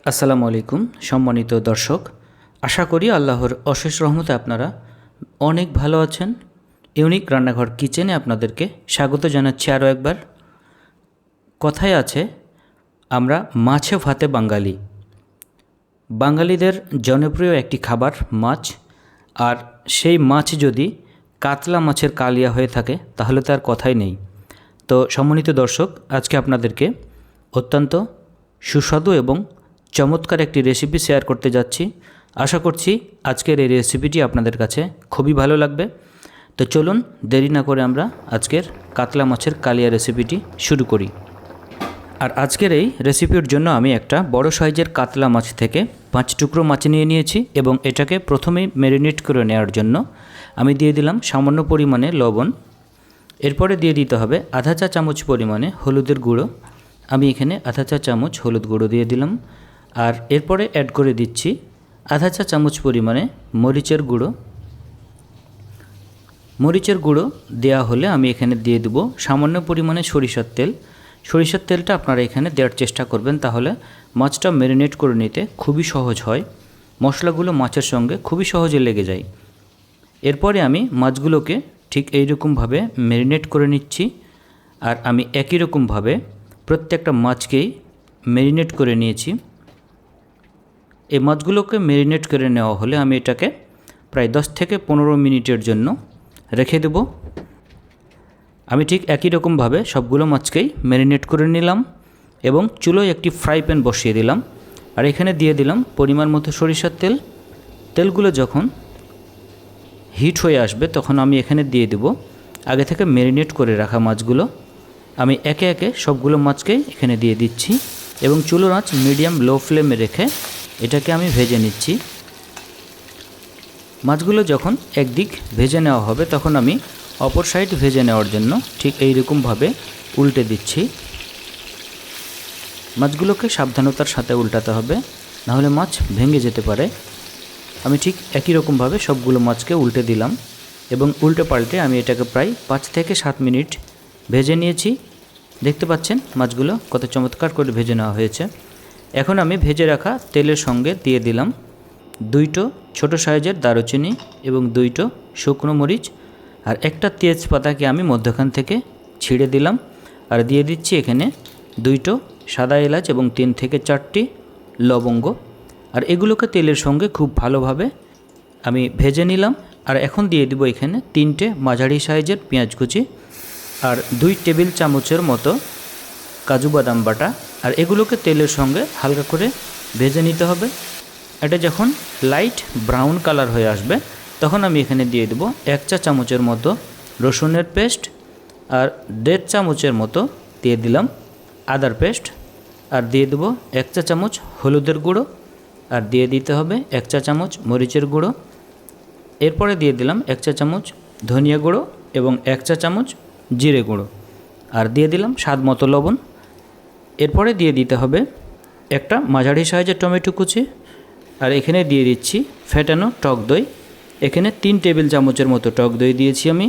আসসালামু আলাইকুম সম্মানিত দর্শক, আশা করি আল্লাহর অশেষ রহমতে আপনারা অনেক ভালো আছেন। ইউনিক রান্নাঘর কিচেনে আপনাদেরকে স্বাগত জানাচ্ছি আরও একবার। কথায় আছে, আমরা মাছে ভাতে বাঙালি। বাঙালিদের জনপ্রিয় একটি খাবার মাছ, আর সেই মাছ যদি কাতলা মাছের কালিয়া হয়ে থাকে তাহলে তার কথাই নেই। তো সম্মানিত দর্শক, আজকে আপনাদেরকে অত্যন্ত সুস্বাদু এবং চমৎকার একটি রেসিপি শেয়ার করতে যাচ্ছি। আশা করছি আজকের এই রেসিপিটি আপনাদের কাছে খুবই ভালো লাগবে। তো চলুন দেরি না করে আমরা আজকের কাতলা মাছের কালিয়া রেসিপিটি শুরু করি। আর আজকের এই রেসিপির জন্য আমি একটা বড় সাইজের কাতলা মাছ থেকে 5 টুকরো মাছ নিয়ে নিয়েছি এবং এটাকে প্রথমেই ম্যারিনেট করে নেওয়ার জন্য আমি দিয়ে দিলাম সামান্য পরিমাণে লবণ। এরপরে দিয়ে দিতে হবে আধা চা চামচ পরিমাণে হলুদের গুঁড়ো। আমি এখানে আধা চা চামচ হলুদ গুঁড়ো দিয়ে দিলাম। আর এরপরে অ্যাড করে দিচ্ছি আধা চা চামচ পরিমাণে মরিচের গুঁড়ো। মরিচের গুঁড়ো দেওয়া হলে আমি এখানে দিয়ে দেব সামান্য পরিমাণে সরিষার তেল। সরিষার তেলটা আপনারা এখানে দেওয়ার চেষ্টা করবেন, তাহলে মাছটা ম্যারিনেট করে নিতে খুবই সহজ হয়, মশলাগুলো মাছের সঙ্গে খুবই সহজে লেগে যায়। এরপরে আমি মাছগুলোকে ঠিক এইরকমভাবে ম্যারিনেট করে নিচ্ছি। আর আমি একই রকমভাবে প্রত্যেকটা মাছকেই ম্যারিনেট করে নিয়েছি। এই মাছগুলোকে ম্যারিনেট করে নেওয়া হলে আমি এটাকে প্রায় 10 থেকে 15 মিনিটের জন্য রেখে দেব। আমি ঠিক একই রকমভাবে সবগুলো মাছকেই ম্যারিনেট করে নিলাম এবং চুলোয় একটি ফ্রাই প্যান বসিয়ে দিলাম। আর এখানে দিয়ে দিলাম পরিমাণ মতো সরিষার তেল। তেলগুলো যখন হিট হয়ে আসবে তখন আমি এখানে দিয়ে দেব আগে থেকে ম্যারিনেট করে রাখা মাছগুলো। আমি একে একে সবগুলো মাছকেই এখানে দিয়ে দিচ্ছি এবং চুলোর আঁচ মিডিয়াম লো ফ্লেমে রেখে এটাকে আমি ভেজে নিচ্ছি। মাছগুলো যখন একদিক ভেজে নেওয়া হবে তখন আমি অপর সাইড ভেজে নেওয়ার জন্য ঠিক এই রকমভাবে উল্টে দিচ্ছি। মাছগুলোকে সাবধানতার সাথে উল্টাতে হবে, নাহলে মাছ ভেঙে যেতে পারে। আমি ঠিক একই রকমভাবে সবগুলো মাছকে উল্টে দিলাম এবং উল্টে পাল্টে আমি এটাকে প্রায় 5 থেকে 7 মিনিট ভেজে নিয়েছি। দেখতে পাচ্ছেন মাছগুলো কত চমৎকার করে ভেজে নেওয়া হয়েছে। এখন আমি ভেজে রাখা তেলের সঙ্গে দিয়ে দিলাম 2টো ছোটো সাইজের দারুচিনি এবং 2টো শুকনো মরিচ, আর একটা তেজপাতাকে আমি মধ্যখান থেকে ছিঁড়ে দিলাম। আর দিয়ে দিচ্ছি এখানে 2টো সাদা এলাচ এবং 3 থেকে 4টি লবঙ্গ। আর এগুলোকে তেলের সঙ্গে খুব ভালোভাবে আমি ভেজে নিলাম। আর এখন দিয়ে দেবো এখানে 3টে মাঝারি সাইজের পেঁয়াজ কুচি আর 2 টেবিল চামচের মতো কাজু বাদাম বাটা। আর এগুলোকে তেলের সঙ্গে হালকা করে ভেজে নিতে হবে। এটা যখন লাইট ব্রাউন কালার হয়ে আসবে তখন আমি এখানে দিয়ে দেবো 1 চা চামচের মতো রসুনের পেস্ট আর 1.5 চামচের মতো দিয়ে দিলাম আদার পেস্ট। আর দিয়ে দেবো 1 চা চামচ হলুদের গুঁড়ো আর দিয়ে দিতে হবে 1 চা চামচ মরিচের গুঁড়ো। এরপরে দিয়ে দিলাম 1 চা চামচ ধনিয়া গুঁড়ো এবং 1 চা চামচ জিরে গুঁড়ো আর দিয়ে দিলাম স্বাদ মতো লবণ। এরপরে দিয়ে দিতে হবে একটা মাঝারি সাইজের টমেটো কুচি আর এখানে দিয়ে দিচ্ছি ফেটানো টক দই। এখানে 3 টেবিল চামচের মতো টক দই দিয়েছি আমি।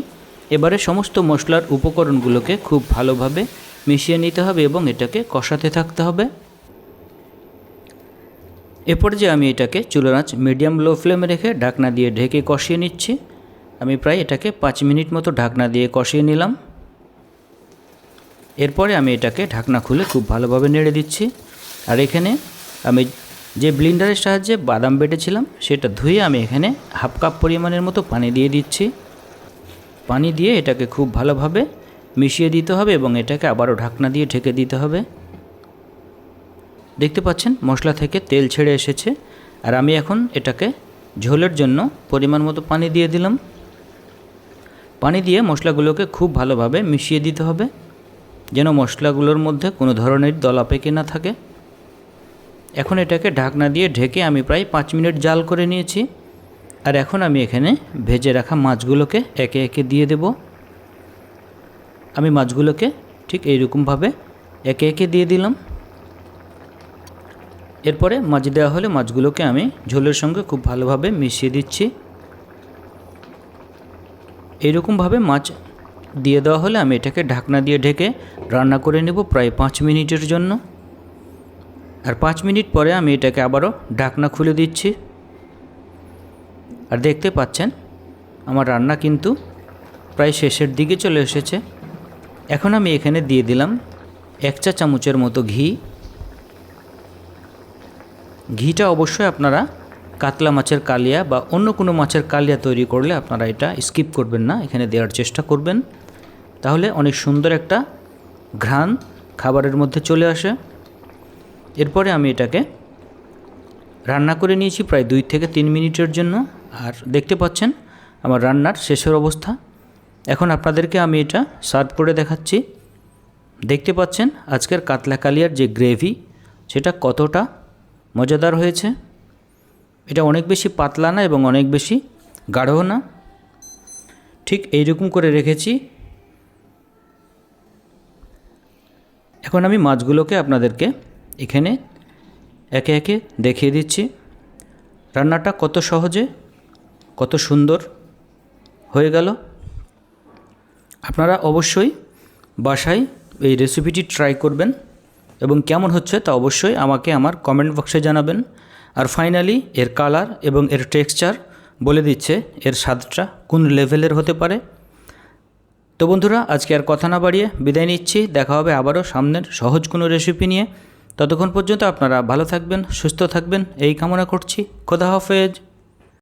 এবারে সমস্ত মশলার উপকরণগুলোকে খুব ভালোভাবে মিশিয়ে নিতে হবে এবং এটাকে কষাতে থাকতে হবে। এরপর যে আমি এটাকে চুলার আঁচ মিডিয়াম লো ফ্লেমে রেখে ঢাকনা দিয়ে ঢেকে কষিয়ে নিচ্ছি। আমি প্রায় এটাকে 5 মিনিট মতো ঢাকনা দিয়ে কষিয়ে নিলাম। এরপরে আমি এটাকে ঢাকনা খুলে খুব ভালোভাবে নেড়ে দিচ্ছি। আর এখানে আমি যে ব্লেন্ডারের সাহায্যে বাদাম বেটেছিলাম সেটা ধুয়ে আমি এখানে হাফ কাপ পরিমাণের মতো পানি দিয়ে দিচ্ছি। পানি দিয়ে এটাকে খুব ভালোভাবে মিশিয়ে দিতে হবে এবং এটাকে আবারও ঢাকনা দিয়ে ঢেকে দিতে হবে। দেখতে পাচ্ছেন মশলা থেকে তেল ছেড়ে এসেছে। আর আমি এখন এটাকে ঝোলের জন্য পরিমাণ মতো পানি দিয়ে দিলাম। পানি দিয়ে মশলাগুলোকে খুব ভালোভাবে মিশিয়ে দিতে হবে যেন মশলাগুলোর মধ্যে কোনো ধরনের দলা পেকে না থাকে। এখন এটাকে ঢাকনা দিয়ে ঢেকে আমি প্রায় 5 মিনিট জাল করে নিয়েছি। আর এখন আমি এখানে ভেজে রাখা মাছগুলোকে একে একে দিয়ে দেব। আমি মাছগুলোকে ঠিক এইরকমভাবে একে একে দিয়ে দিলাম। এরপরে মাছ দেওয়া হলে মাছগুলোকে আমি ঝোলের সঙ্গে খুব ভালোভাবে মিশিয়ে দিচ্ছি। এইরকমভাবে মাছ দিয়ে দেওয়া হলে আমি এটাকে ঢাকনা দিয়ে ঢেকে রান্না করে নেব প্রায় 5 মিনিটের জন্য। আর 5 মিনিট পরে আমি এটাকে আবারও ঢাকনা খুলে দিচ্ছি। আর দেখতে পাচ্ছেন আমার রান্না কিন্তু প্রায় শেষের দিকে চলে এসেছে। এখন আমি এখানে দিয়ে দিলাম 1 চা চামচের মতো ঘি। ঘিটা অবশ্যই আপনারা কাতলা মাছের কালিয়া বা অন্য কোনো মাছের কালিয়া তৈরি করলে আপনারা এটা স্কিপ করবেন না, এখানে দেওয়ার চেষ্টা করবেন, তাহলে অনেক সুন্দর একটা ঘ্রাণ খাবারের মধ্যে চলে আসে। এরপরে আমি এটাকে রান্না করে নিয়েছি প্রায় 2 থেকে 3 মিনিটের জন্য। আর দেখতে পাচ্ছেন আমার রান্নার শেষের অবস্থা। এখন আপনাদেরকে আমি এটা সার্ভ করে দেখাচ্ছি। দেখতে পাচ্ছেন আজকের কাতলা কালিয়ার যে গ্রেভি সেটা কতটা মজাদার হয়েছে। এটা অনেক বেশি পাতলা না এবং অনেক বেশি গাঢ়ও না, ঠিক এইরকম করে রেখেছি। এখন আমি মাছগুলোকে আপনাদেরকে এখানে একে একে দেখিয়ে দিচ্ছি রান্নাটা কত সহজে কত সুন্দর হয়ে গেল। আপনারা অবশ্যই বাসায় এই রেসিপিটি ট্রাই করবেন এবং কেমন হচ্ছে তা অবশ্যই আমাকে আমার কমেন্ট বক্সে জানাবেন। আর ফাইনালি এর কালার এবং এর টেক্সচার বলে দিচ্ছে এর স্বাদটা কোন লেভেলের হতে পারে। তো বন্ধুরা, আজকে আর কথা না বাড়িয়ে বিদায় নিচ্ছি। দেখা হবে আবারও সামনের সহজ কোনো রেসিপি নিয়ে। ততক্ষণ পর্যন্ত আপনারা ভালো থাকবেন, সুস্থ থাকবেন এই কামনা করছি। খোদা হাফেজ।